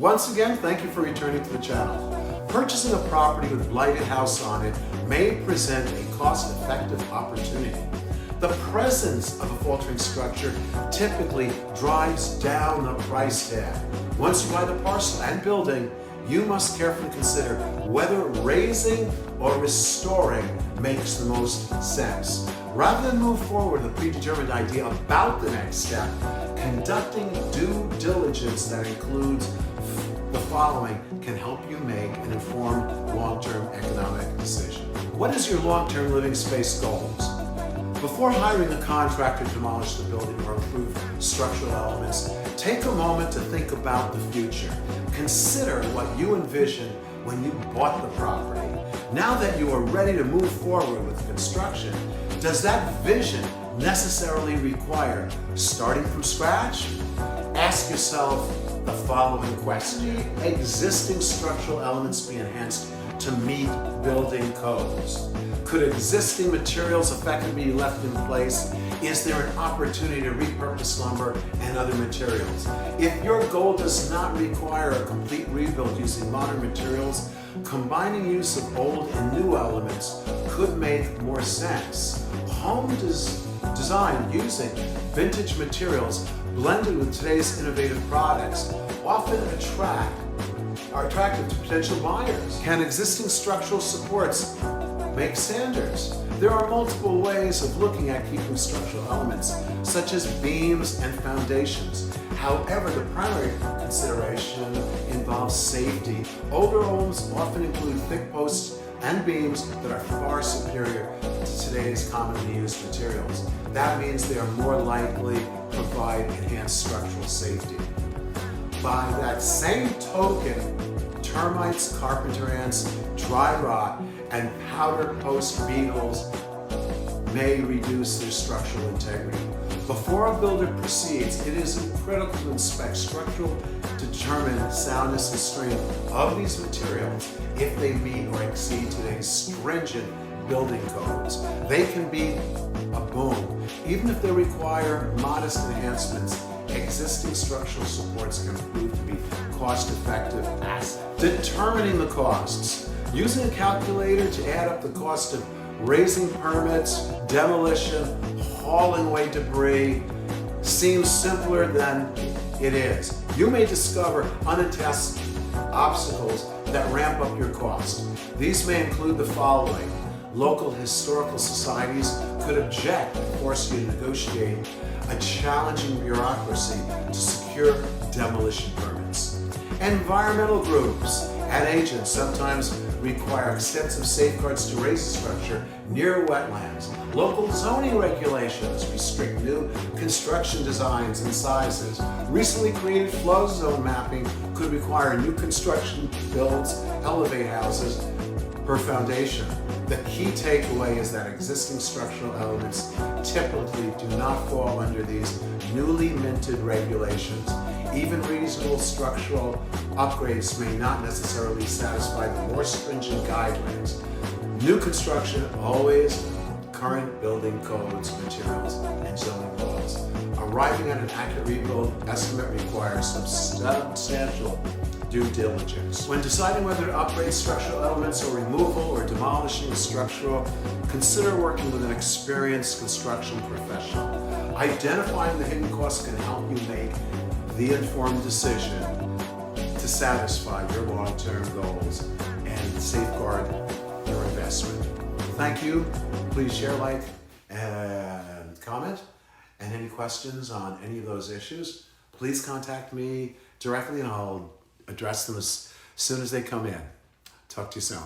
Once again, thank you for returning to the channel. Purchasing a property with a blighted house on it may present a cost-effective opportunity. The presence of a faltering structure typically drives down the price tag. Once you buy the parcel and building, you must carefully consider whether razing or restoring makes the most sense. Rather than move forward with a predetermined idea about the next step, conducting due diligence that includes the following can help you make an informed long-term economic decision. What is your long-term living space goals? Before hiring a contractor to demolish the building or improve structural elements, take a moment to think about the future. Consider what you envisioned when you bought the property. Now that you are ready to move forward with construction, does that vision necessarily require starting from scratch? Ask yourself the following question. Existing structural elements be enhanced to meet building codes? Could existing materials effectively be left in place? Is there an opportunity to repurpose lumber and other materials? If your goal does not require a complete rebuild using modern materials, combining use of old and new elements could make more sense. Home design using vintage materials blended with today's innovative products often are attractive to potential buyers. Can existing structural supports make standards? There are multiple ways of looking at keeping structural elements, such as beams and foundations. However, the primary consideration involves safety. Older homes often include thick posts and beams that are far superior to today's commonly used materials. That means they are more likely to provide enhanced structural safety. By that same token, termites, carpenter ants, dry rot, and powder post beetles may reduce their structural integrity. Before a builder proceeds, it is critical to inspect structural to determine soundness and strength of these materials if they meet or exceed today's stringent building codes. They can be a boom. Even if they require modest enhancements, existing structural supports can prove to be cost-effective assets. Determining the costs. Using a calculator to add up the cost of razing permits, demolition, hauling away debris seems simpler than it is. You may discover unattested obstacles that ramp up your cost. These may include the following. Local historical societies could object and force you to negotiate a challenging bureaucracy to secure demolition permits. Environmental groups and agents sometimes require extensive safeguards to raise a structure near wetlands. Local zoning regulations restrict new construction designs and sizes. Recently created flow zone mapping could require new construction builds, elevate houses per foundation. The key takeaway is that existing structural elements typically do not fall under these newly minted regulations. Even reasonable structural upgrades may not necessarily satisfy the more stringent guidelines. New construction always current building codes, materials, and zoning laws. Arriving at an accurate rebuild estimate requires substantial due diligence. When deciding whether to upgrade structural elements or removal or demolishing a structural, consider working with an experienced construction professional. Identifying the hidden costs can help you make the informed decision to satisfy your long-term goals and safeguard your investment. Thank you. Please share, like, and comment. And any questions on any of those issues, please contact me directly and I'll address them as soon as they come in. Talk to you soon.